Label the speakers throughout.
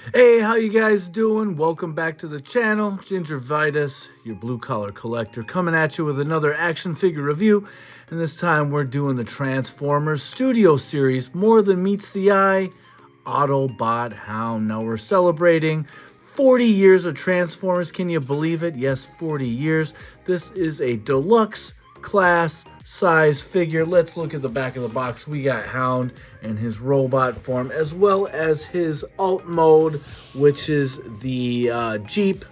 Speaker 1: Hey, how you guys doing? Welcome back to the channel. Gingervitis, your blue collar collector, coming at you with another action figure review. And this time we're doing the Transformers Studio Series, More Than Meets the Eye, Autobot Hound. Now we're celebrating 40 years of Transformers. Can you believe it? Yes, 40 years. This is a deluxe class size figure. Let's look at the back of the box. We got Hound in his robot form, as well as his alt mode, which is the Jeep.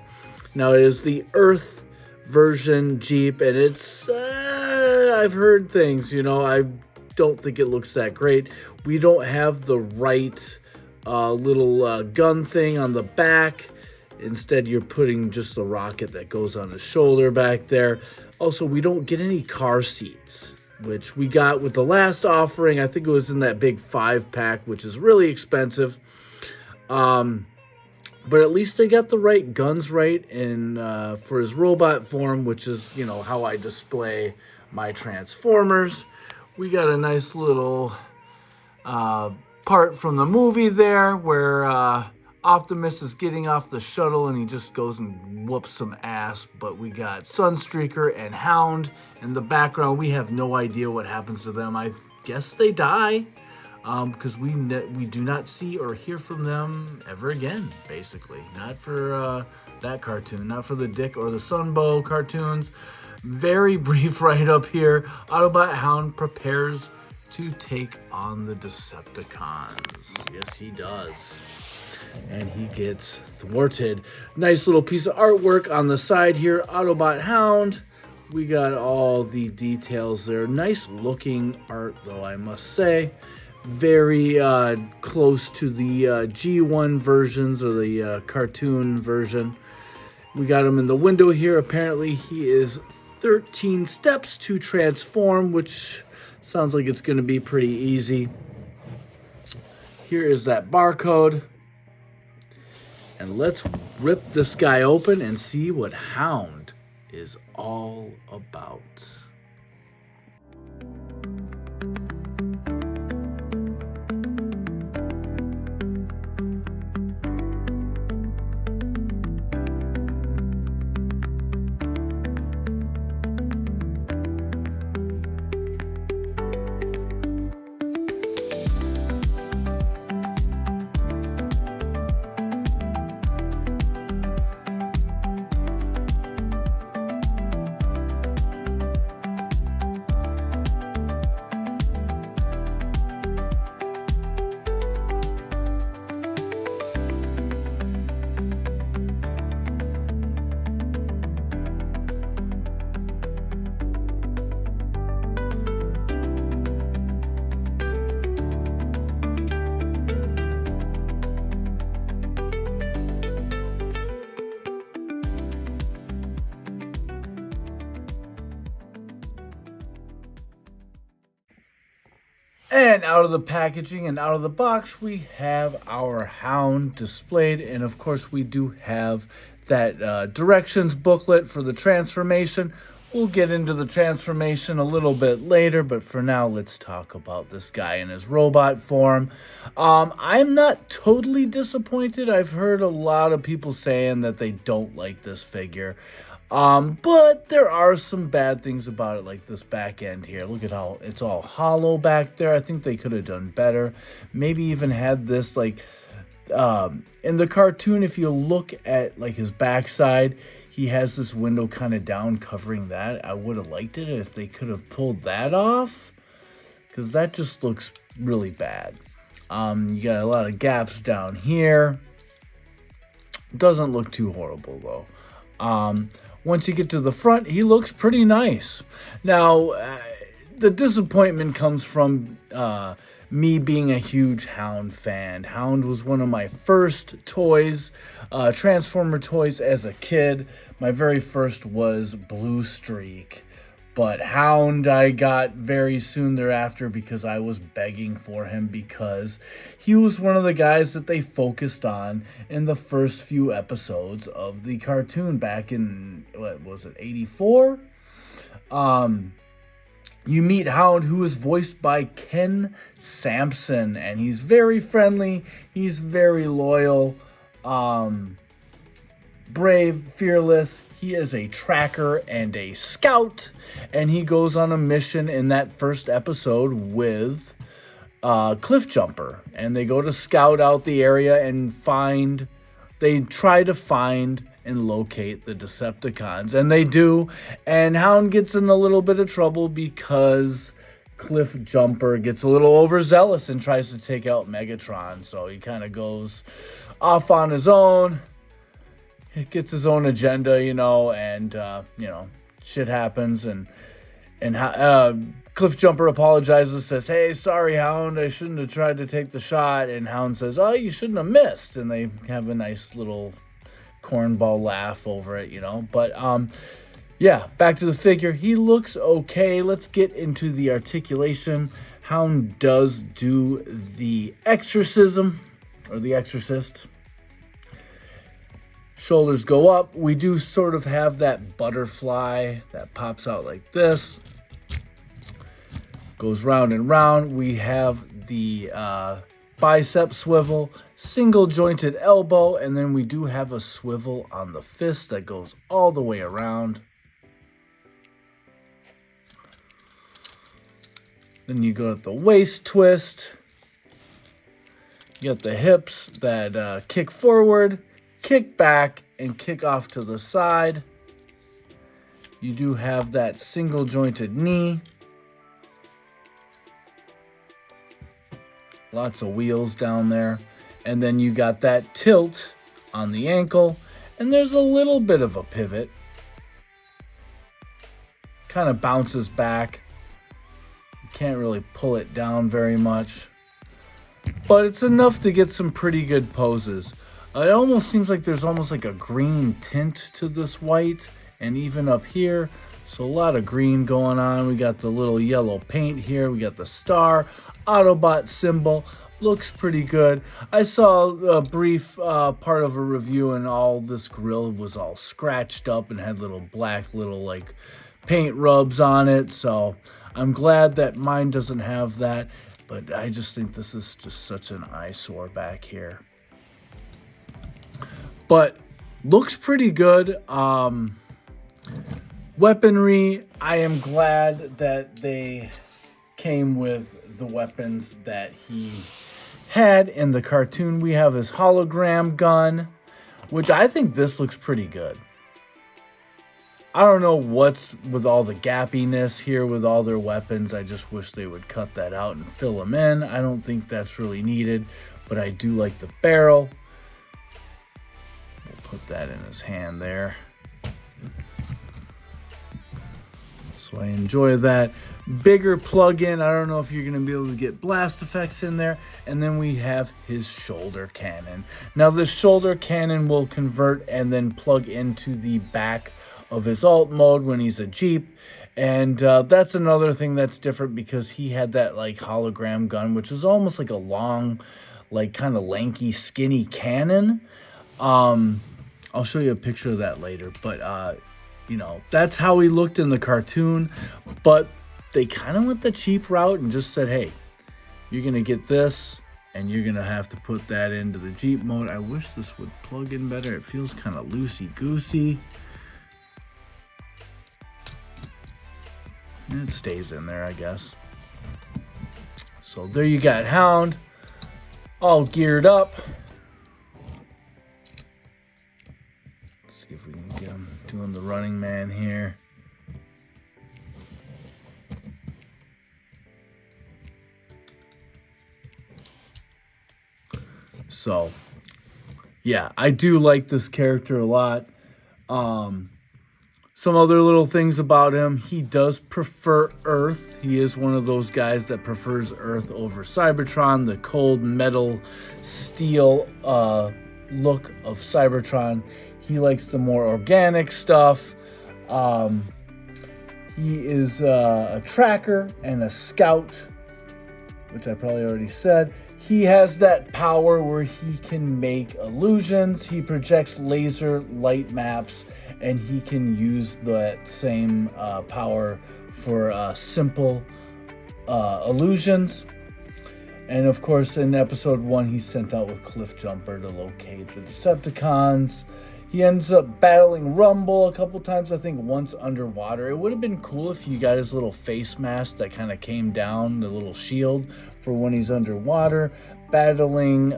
Speaker 1: Now it is the Earth version Jeep, and it's I've heard things, I don't think it looks that great. We don't have the right little gun thing on the back. Instead, you're putting just the rocket that goes on his shoulder back there. Also, we don't get any car seats, which we got with the last offering. I think it was in that big 5-pack, which is really expensive. But at least they got the right guns right in for his robot form, which is, how I display my Transformers. We got a nice little part from the movie there where Optimus is getting off the shuttle and he just goes and whoops some ass. But we got Sunstreaker and Hound in the background. We have no idea what happens to them. I guess they die because we do not see or hear from them ever again, basically. Not for that cartoon, not for the Dick or the Sunbow cartoons. Very brief right up here. Autobot Hound prepares to take on the Decepticons. Yes, he does. And he gets thwarted. Nice little piece of artwork on the side here. Autobot Hound. We got all the details there. Nice looking art, though, I must say. Very close to the G1 versions or the cartoon version. We got him in the window here. Apparently, he is 13 steps to transform, which sounds like it's going to be pretty easy. Here is that barcode. And let's rip this guy open and see what Hound is all about. And out of the packaging and out of the box, we have our Hound displayed. And of course, we do have that directions booklet for the transformation. We'll get into the transformation a little bit later, but for now, let's talk about this guy in his robot form. I'm not totally disappointed. I've heard a lot of people saying that they don't like this figure. But there are some bad things about it, like this back end here. Look at how it's all hollow back there. I think they could have done better. Maybe even had this like in the cartoon, if you look at like his backside, he has this window kind of down covering that. I would have liked it if they could have pulled that off, because that just looks really bad. You got a lot of gaps down here. Doesn't look too horrible though. Once you get to the front, he looks pretty nice. Now, the disappointment comes from me being a huge Hound fan. Hound was one of my first toys, Transformer toys as a kid. My very first was Blue Streak. But Hound I got very soon thereafter because I was begging for him, because he was one of the guys that they focused on in the first few episodes of the cartoon back in, what was it, 84? You meet Hound, who is voiced by Ken Sampson, and he's very friendly, he's very loyal. brave, fearless. He is a tracker and a scout, and he goes on a mission in that first episode with Cliff Jumper, and they go to scout out the area and they try to find and locate the Decepticons, and they do, and Hound gets in a little bit of trouble because Cliff Jumper gets a little overzealous and tries to take out Megatron, so he kind of goes off on his own. He gets his own agenda, and shit happens, and Cliff Jumper apologizes, says, "Hey, sorry, Hound, I shouldn't have tried to take the shot." And Hound says, "Oh, you shouldn't have missed." And they have a nice little cornball laugh over it, But, yeah, back to the figure. He looks okay. Let's get into the articulation. Hound does do the exorcism, or the exorcist. Shoulders go up. We do sort of have that butterfly that pops out like this. Goes round and round. We have the bicep swivel, single jointed elbow, and then we do have a swivel on the fist that goes all the way around. Then you go at the waist twist. You got the hips that kick forward, kick back, and kick off to the side. You do have that single jointed knee. Lots of wheels down there. And then you got that tilt on the ankle. And there's a little bit of a pivot. Kind of bounces back. You can't really pull it down very much. But it's enough to get some pretty good poses. It almost seems like there's almost like a green tint to this white. And even up here. So a lot of green going on. We got the little yellow paint here. We got the star. Autobot symbol. Looks pretty good. I saw a brief part of a review and all this grill was all scratched up and had little black like paint rubs on it. So I'm glad that mine doesn't have that. But I just think this is just such an eyesore back here. But looks pretty good. Weaponry, I am glad that they came with the weapons that he had in the cartoon. We have his hologram gun, which I think this looks pretty good. I don't know what's with all the gappiness here with all their weapons. I just wish they would cut that out and fill them in. I don't think that's really needed, but I do like the barrel. We'll put that in his hand there. So I enjoy that. Bigger plug-in. I don't know if you're going to be able to get blast effects in there. And then we have his shoulder cannon. Now this shoulder cannon will convert and then plug into the back of his alt mode when he's a Jeep. And that's another thing that's different because he had that like hologram gun, which is almost like a long, like kind of lanky, skinny cannon. I'll show you a picture of that later. But, that's how he looked in the cartoon. But they kind of went the cheap route and just said, hey, you're going to get this and you're going to have to put that into the Jeep mode. I wish this would plug in better. It feels kind of loosey-goosey. And it stays in there, I guess. So there you got Hound all geared up. Let's see if we can get him doing the Running Man here. So, yeah, I do like this character a lot. Some other little things about him. He does prefer Earth. He is one of those guys that prefers Earth over Cybertron. The cold metal steel look of Cybertron. He likes the more organic stuff. He is a tracker and a scout, which I probably already said. He has that power where he can make illusions. He projects laser light maps, and he can use that same power for simple illusions. And of course, in episode 1, he's sent out with Cliffjumper to locate the Decepticons. He ends up battling Rumble a couple times, I think once underwater. It would have been cool if you got his little face mask that kind of came down, the little shield for when he's underwater. Battling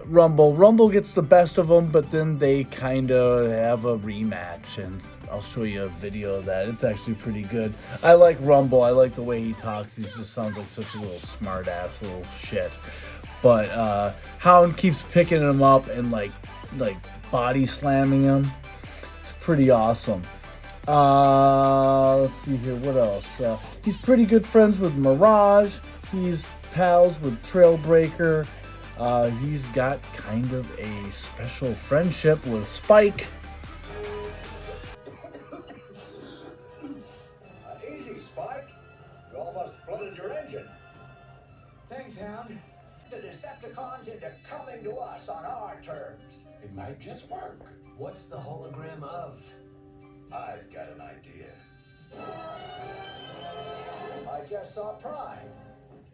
Speaker 1: Rumble. Rumble gets the best of them, but then they kind of have a rematch, and I'll show you a video of that. It's actually pretty good. I like Rumble. I like the way he talks. He just sounds like such a little smart ass little shit. But Hound keeps picking him up and like body slamming him. It's pretty awesome. Let's see here. What else? He's pretty good friends with Mirage. He's pals with Trailbreaker. He's got kind of a special friendship with Spike.
Speaker 2: Easy, Spike. You almost flooded your engine.
Speaker 3: Thanks, Hound.
Speaker 2: The Decepticons into coming to us on our terms.
Speaker 3: It might just work. What's the hologram of?
Speaker 2: I've got an idea. I just saw Prime.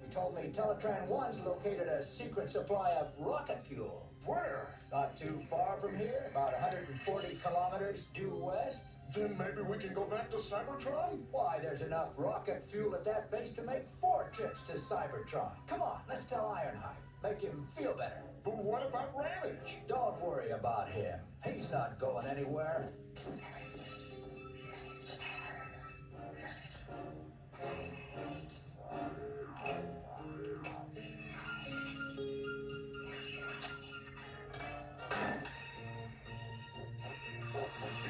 Speaker 2: He told me Teletran 1's located a secret supply of rocket fuel.
Speaker 3: Where?
Speaker 2: Not too far from here, about 140 kilometers due west.
Speaker 3: Then maybe we can go back to Cybertron?
Speaker 2: Why, there's enough rocket fuel at that base to make 4 trips to Cybertron. Come on, let's tell Ironhide. Make him feel better.
Speaker 3: But what about Ramage?
Speaker 2: Don't worry about him. He's not going anywhere.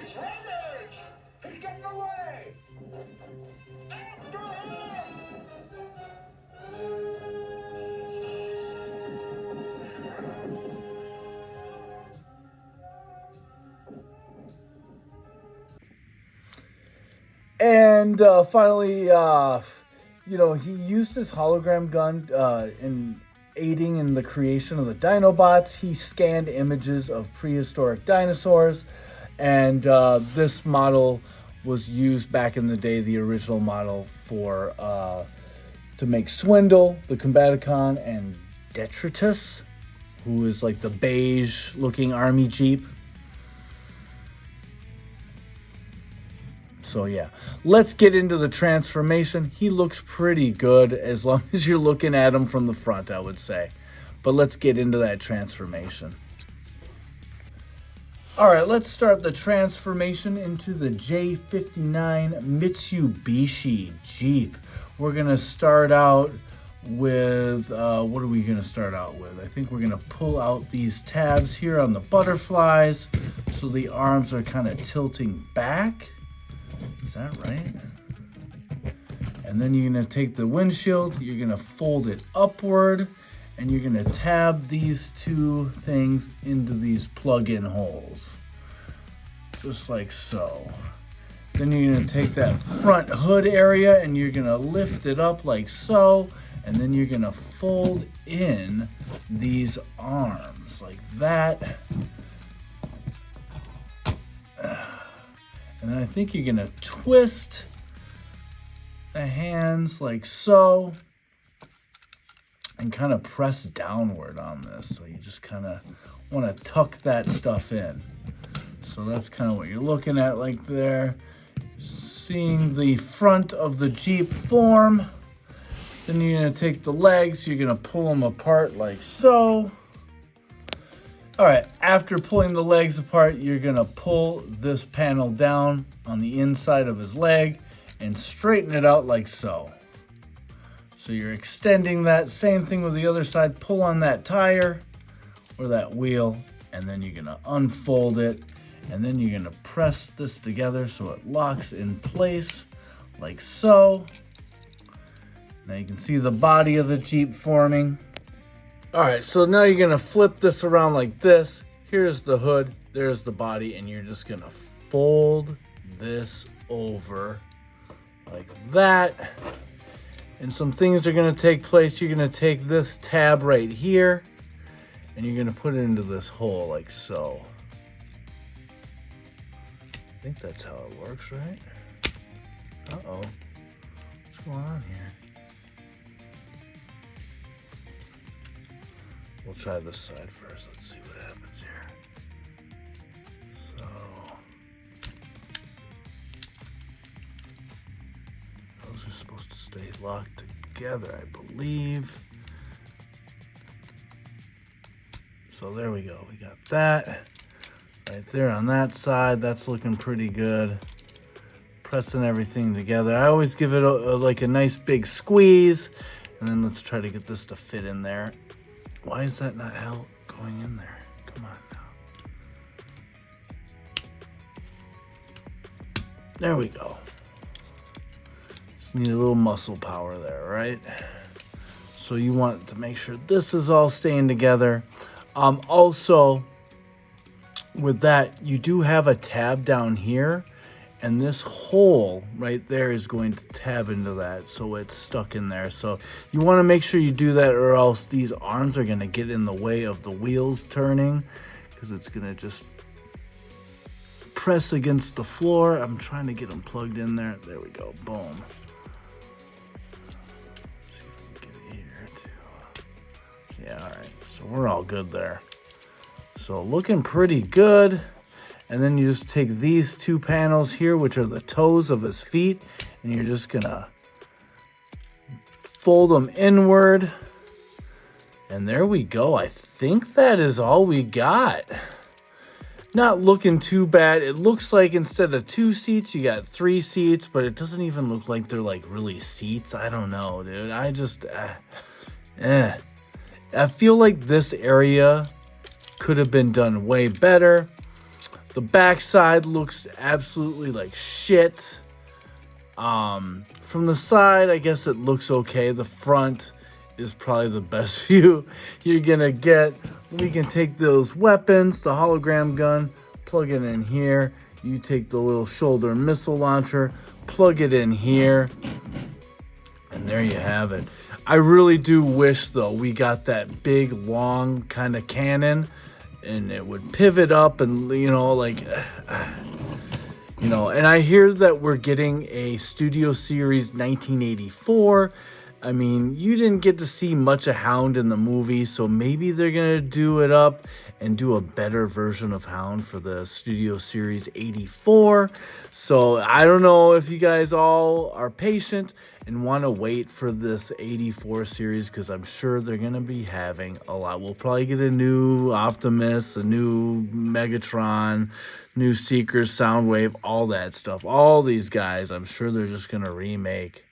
Speaker 3: It's Ramage! He's getting away! After him!
Speaker 1: And finally, he used his hologram gun in aiding in the creation of the Dinobots. He scanned images of prehistoric dinosaurs, and this model was used back in the day, the original model, for to make Swindle, the Combaticon, and Detritus, who is like the beige-looking army jeep. So yeah, let's get into the transformation. He looks pretty good as long as you're looking at him from the front, I would say. But let's get into that transformation. All right, let's start the transformation into the J59 Mitsubishi Jeep. We're gonna start out with, what are we gonna start out with? I think we're gonna pull out these tabs here on the butterflies so the arms are kind of tilting back. Is that right? And then you're going to take the windshield, you're going to fold it upward, and you're going to tab these two things into these plug-in holes. Just like so. Then you're going to take that front hood area and you're going to lift it up like so, and then you're going to fold in these arms like that. And then I think you're gonna twist the hands like so and kind of press downward on this. So you just kind of want to tuck that stuff in. So that's kind of what you're looking at like there. Seeing the front of the Jeep form. Then you're gonna take the legs, you're gonna pull them apart like so. All right, after pulling the legs apart, you're gonna pull this panel down on the inside of his leg and straighten it out like so. So you're extending that, same thing with the other side. Pull on that tire or that wheel, and then you're gonna unfold it, and then you're gonna press this together so it locks in place like so. Now you can see the body of the Jeep forming. All right, so now you're gonna flip this around like this. Here's the hood, there's the body, and you're just gonna fold this over like that. And some things are gonna take place. You're gonna take this tab right here, and you're gonna put it into this hole like so. I think that's how it works, right? Uh-oh, what's going on here? We'll try this side first. Let's see what happens here. So those are supposed to stay locked together, I believe. So there we go. We got that right there on that side. That's looking pretty good. Pressing everything together. I always give it like a nice big squeeze, and then let's try to get this to fit in there. Why is that not going in there? Come on now. There we go. Just need a little muscle power there, right? So you want to make sure this is all staying together. Also, with that, you do have a tab down here, and this hole right there is going to tab into that, so it's stuck in there. So you want to make sure you do that, or else these arms are going to get in the way of the wheels turning, because it's going to just press against the floor. I'm trying to get them plugged in there. There we go. Boom. See if we can get it here too. Yeah, all right. So we're all good there. So looking pretty good. And then you just take these two panels here, which are the toes of his feet, and you're just gonna fold them inward. And there we go. I think that is all we got. Not looking too bad. It looks like instead of 2 seats, you got 3 seats, but it doesn't even look like they're like really seats. I don't know, dude. I just, I feel like this area could have been done way better. The backside looks absolutely like shit. From the side, I guess it looks okay. The front is probably the best view you're gonna get. We can take those weapons, the hologram gun, plug it in here. You take the little shoulder missile launcher, plug it in here, and there you have it. I really do wish, though, we got that big, long kind of cannon, and it would pivot up and, you know, like, you know, and I hear that we're getting a Studio Series 1984. I mean, you didn't get to see much of Hound in the movie, so maybe they're going to do it up and do a better version of Hound for the Studio Series 84. So I don't know if you guys all are patient and want to wait for this 84 series, because I'm sure they're going to be having a lot. We'll probably get a new Optimus, a new Megatron, new Seeker, Soundwave, all that stuff. All these guys, I'm sure they're just going to remake.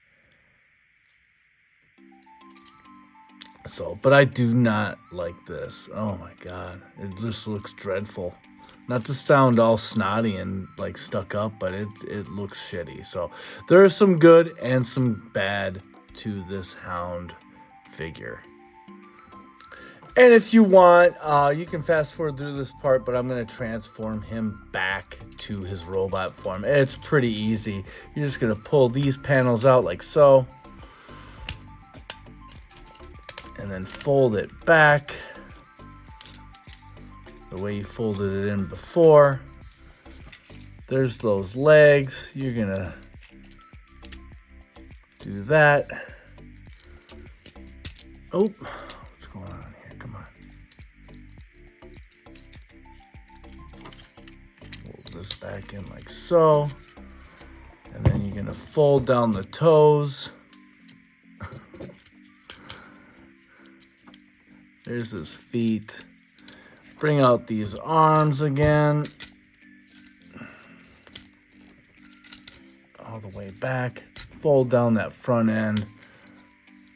Speaker 1: So, but I do not like this. Oh my God. It just looks dreadful. Not to sound all snotty and like stuck up, but it looks shitty. So there is some good and some bad to this Hound figure. And if you want, you can fast forward through this part, but I'm going to transform him back to his robot form. It's pretty easy. You're just going to pull these panels out like so. And then fold it back the way you folded it in before. There's those legs. You're gonna do that. Oh, what's going on here? Come on. Fold this back in like so. And then you're gonna fold down the toes. There's his feet. Bring out these arms again. All the way back. Fold down that front end.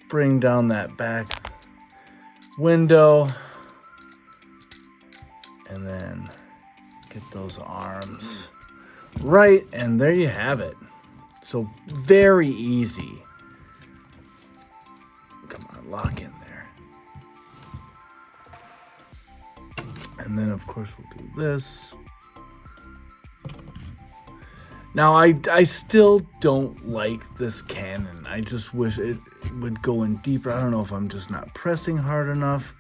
Speaker 1: Bring down that back window. And then get those arms right. And there you have it. So very easy. Come on, lock in there. And then, of course, we'll do this. Now, I still don't like this cannon. I just wish it would go in deeper. I don't know if I'm just not pressing hard enough.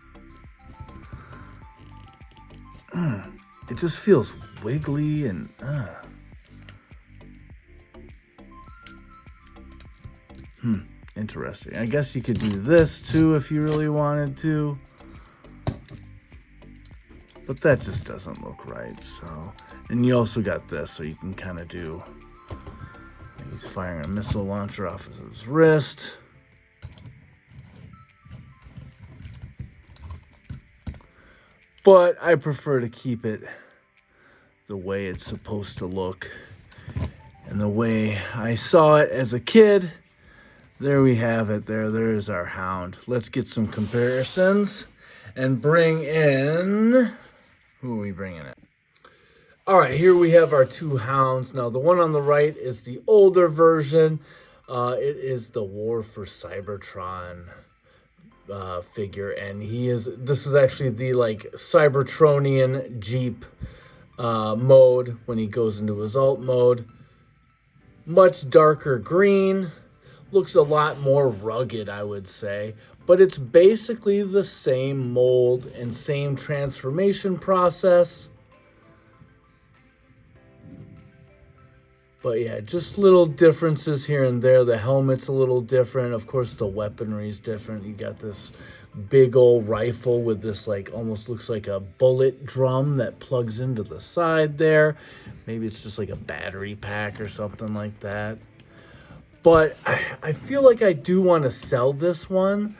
Speaker 1: It just feels wiggly and... Interesting. I guess you could do this, too, if you really wanted to. but that just doesn't look right. So, and you also got this, so you can kind of do, he's firing a missile launcher off of his wrist. But I prefer to keep it the way it's supposed to look and the way I saw it as a kid. There we have it. There is our Hound. Let's get some comparisons and bring in, who are we bringing in? All right, here we have our two Hounds. Now, the one on the right is the older version. It is the War for Cybertron figure, and this is actually the like Cybertronian Jeep mode when he goes into his alt mode. Much darker green, looks a lot more rugged, I would say, but it's basically the same mold and same transformation process. But yeah, just little differences here and there. The helmet's a little different. Of course, the weaponry's different. You got this big old rifle with this like almost looks like a bullet drum that plugs into the side there. Maybe it's just like a battery pack or something like that. But I feel like I do want to sell this one,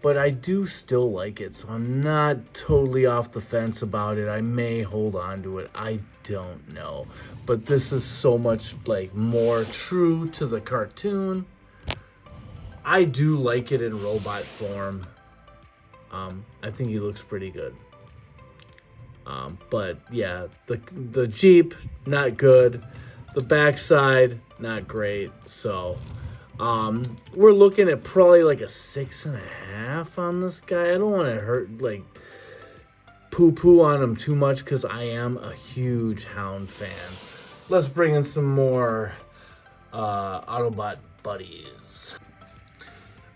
Speaker 1: but I do still like it. So I'm not totally off the fence about it. I may hold on to it. I don't know. But this is so much like more true to the cartoon. I do like it in robot form. I think he looks pretty good. But yeah, the Jeep, not good. The backside, not great. So we're looking at probably like a 6.5 on this guy. I don't want to poo-poo on him too much because I am a huge Hound fan. Let's bring in some more Autobot buddies.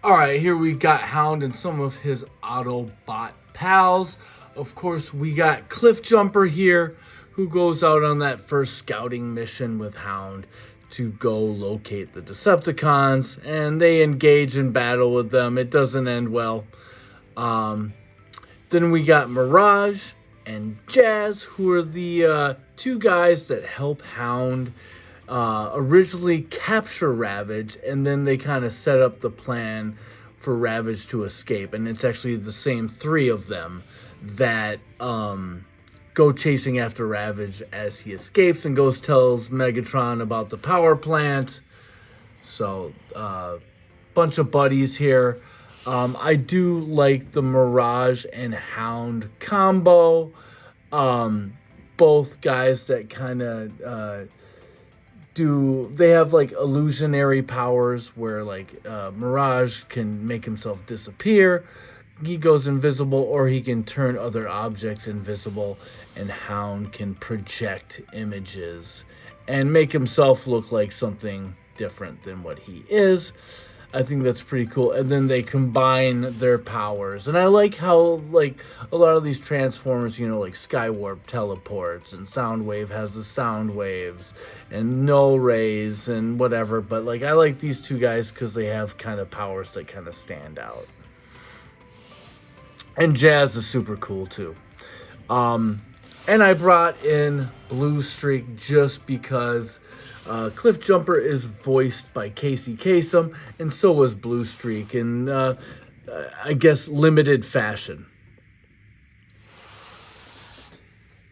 Speaker 1: All right, here we got Hound and some of his Autobot pals. Of course, we got Cliffjumper here, who goes out on that first scouting mission with Hound to go locate the Decepticons, and they engage in battle with them. It doesn't end well. Then we got Mirage and Jazz, who are the two guys that help Hound originally capture Ravage, and then they kind of set up the plan for Ravage to escape. And it's actually the same three of them that go chasing after Ravage as he escapes and tells Megatron about the power plant. So, bunch of buddies here. I do like the Mirage and Hound combo. Both guys that kind of they have like illusionary powers where like Mirage can make himself disappear. He goes invisible, or he can turn other objects invisible, and Hound can project images and make himself look like something different than what he is. I think that's pretty cool. And then they combine their powers. And I like how, like, a lot of these Transformers, you know, like Skywarp teleports, and Soundwave has the sound waves, and Null Rays, and whatever. But, like, I like these two guys because they have kind of powers that kind of stand out. And Jazz is super cool, too. And I brought in Blue Streak just because Cliffjumper is voiced by Casey Kasem, and so was Blue Streak in, I guess, limited fashion.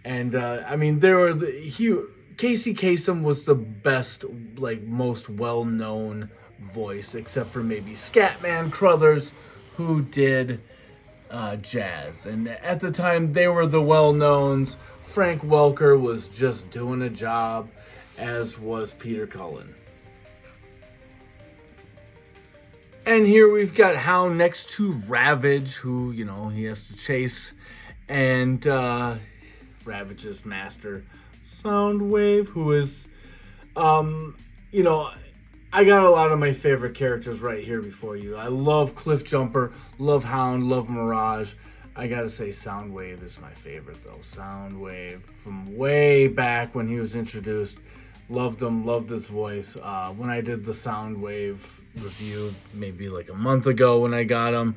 Speaker 1: And, I mean, Casey Kasem was the best, like, most well-known voice, except for maybe Scatman Crothers, who did Jazz. And at the time, they were the well-knowns. Frank Welker was just doing a job, as was Peter Cullen. And here we've got Hound next to Ravage, who, you know, he has to chase. And Ravage's master, Soundwave, who is, you know, I got a lot of my favorite characters right here before you. I love Cliffjumper, love Hound, love Mirage. I gotta say Soundwave is my favorite, though. Soundwave, from way back when he was introduced. Loved him, loved his voice. When I did the Soundwave review, maybe like a month ago when I got him,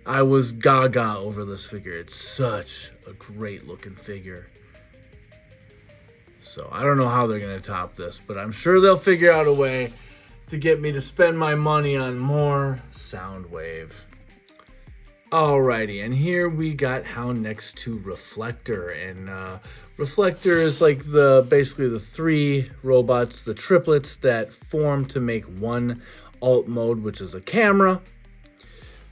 Speaker 1: I was gaga over this figure. It's such a great looking figure. So I don't know how they're going to top this, but I'm sure they'll figure out a way to get me to spend my money on more Soundwave. Alrighty, and here we got Hound next to Reflector, and Reflector is like basically the three robots, the triplets that form to make one alt mode, which is a camera.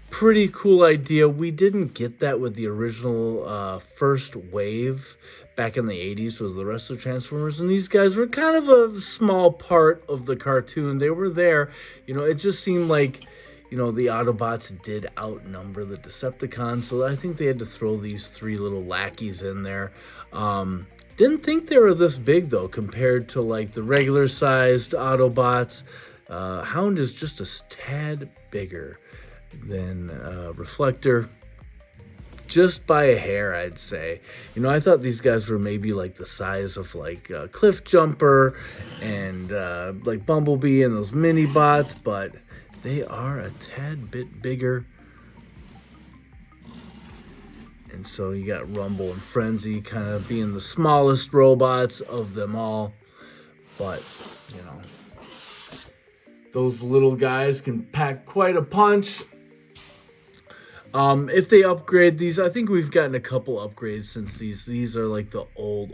Speaker 1: Pretty cool idea. We didn't get that with the original first wave back in the 80s with the rest of Transformers, and these guys were kind of a small part of the cartoon. They were there, it just seemed like the Autobots did outnumber the Decepticons, so I think they had to throw these three little lackeys in there. Didn't think they were this big though compared to like the regular sized Autobots. Hound is just a tad bigger than Reflector, just by a hair, I'd say. I thought these guys were maybe like the size of like Cliff Jumper and like Bumblebee and those mini bots, but they are a tad bit bigger. And so you got Rumble and Frenzy kind of being the smallest robots of them all, but those little guys can pack quite a punch. If they upgrade these, I think we've gotten a couple upgrades since these are like the old,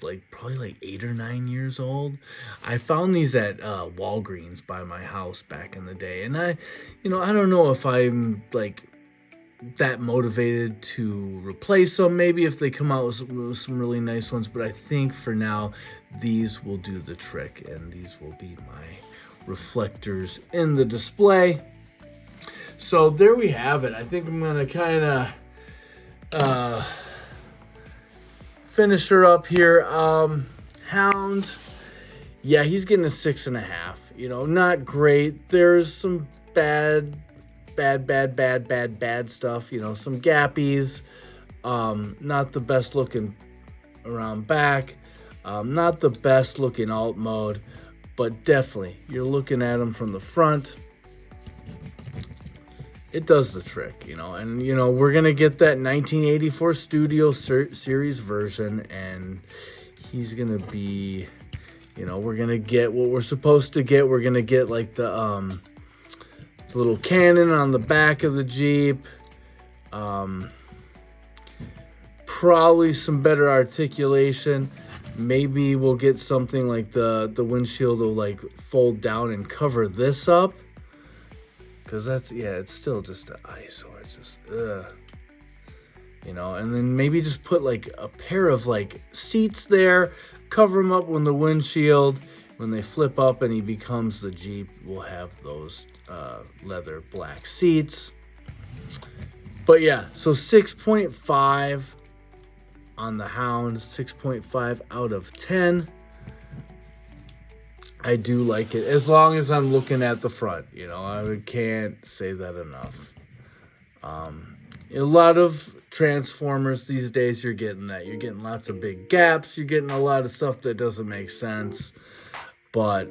Speaker 1: like probably like 8 or 9 years old. I found these at Walgreens by my house back in the day, and I don't know if I'm like that motivated to replace them. Maybe if they come out with some really nice ones, but I think for now these will do the trick, and these will be my reflectors in the display. So there we have it. I think I'm going to kind of finish her up here. Hound, yeah, he's getting a 6.5. Not great. There's some bad stuff. Some gappies. Not the best looking around back. Not the best looking alt mode. But definitely, you're looking at him from the front. It does the trick, and we're gonna get that 1984 Studio Series version, and he's gonna be, we're gonna get what we're supposed to get. We're gonna get like the little cannon on the back of the Jeep, probably some better articulation. Maybe we'll get something like the windshield will like fold down and cover this up. Because it's still just an eyesore. It's just, and then maybe just put like a pair of like seats there, cover him up when the windshield, when they flip up and he becomes the Jeep, we'll have those leather black seats. But yeah, so 6.5 on the Hound, 6.5 out of 10. I do like it, as long as I'm looking at the front. I can't say that enough. A lot of Transformers these days, you're getting that. You're getting lots of big gaps. You're getting a lot of stuff that doesn't make sense. But,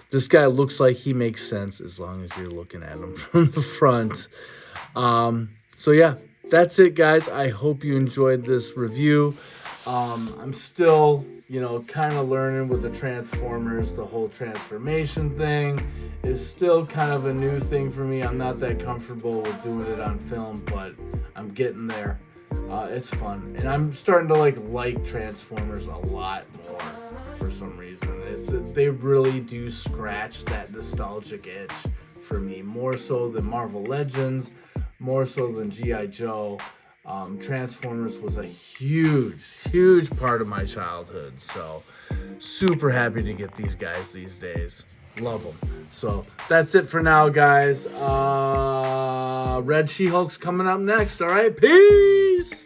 Speaker 1: this guy looks like he makes sense as long as you're looking at him from the front. So, yeah, that's it, guys. I hope you enjoyed this review. I'm still, kind of learning with the Transformers. The whole transformation thing is still kind of a new thing for me. I'm not that comfortable with doing it on film, but I'm getting there. It's fun, and I'm starting to like Transformers a lot more for some reason. They really do scratch that nostalgic itch for me, more so than Marvel Legends, more so than G.I. Joe. Transformers was a huge part of my childhood, so super happy to get these guys these days. Love them. So that's it for now, guys. Red She-Hulk's coming up next. All right, peace.